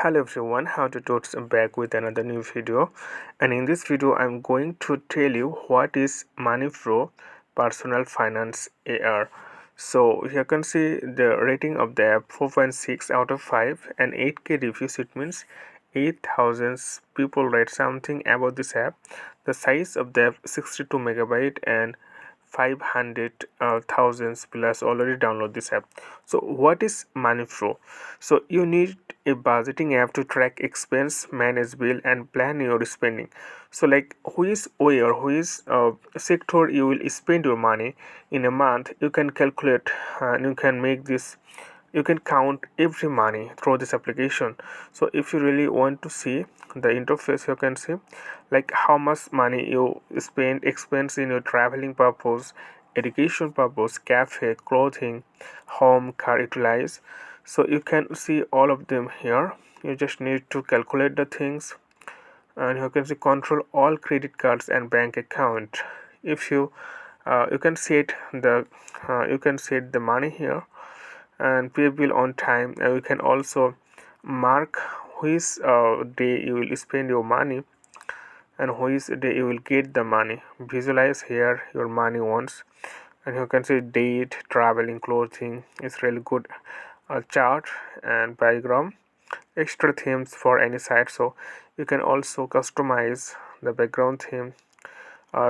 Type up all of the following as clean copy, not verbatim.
Hello everyone, how to totes back with another new video, and in this video I'm going to tell you what is money flow personal finance AR. So you can see the rating of the app 4.6 out of 5 and 8k reviews. It means 8,000 people rate something about this app. The size of the app 62 megabyte and 500,000 plus already download this app. So what is money flow? So you need a budgeting app to track expense, manage bill and plan your spending. So like who is where, who is sector you will spend your money in a month, you can calculate and you can make this, you can count every money through this application. So if you really want to see the interface, you can see like how much money you spend expense in your traveling purpose, education purpose, cafe, clothing, home, car utilize. So you can see all of them here. You just need to calculate the things, and you can see control all credit cards and bank account. If you you can set the money here and pay bill on time, and you can also mark which day you will spend your money and which day you will get the money. Visualize here your money once, and you can see date, traveling, clothing. It's really good chart and diagram, extra themes for any site. So you can also customize the background theme,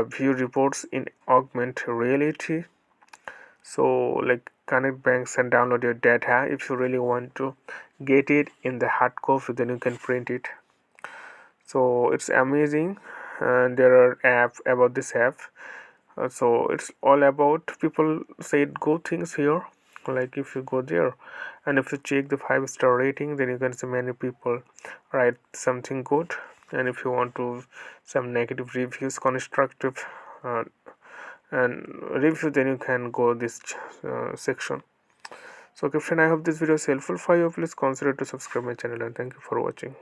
view reports in augmented reality. So like connect banks and download your data. If you really want to get it in the hard copy, then you can print it. So it's amazing, and there are apps about this app. So it's all about, people said good things here. Like if you go there and if you check the 5-star rating, then you can see many people write something good. And if you want to some negative reviews, constructive uh, and review, then you can go this section. So okay friend, I hope this video is helpful for you. Please consider to subscribe my channel, and thank you for watching.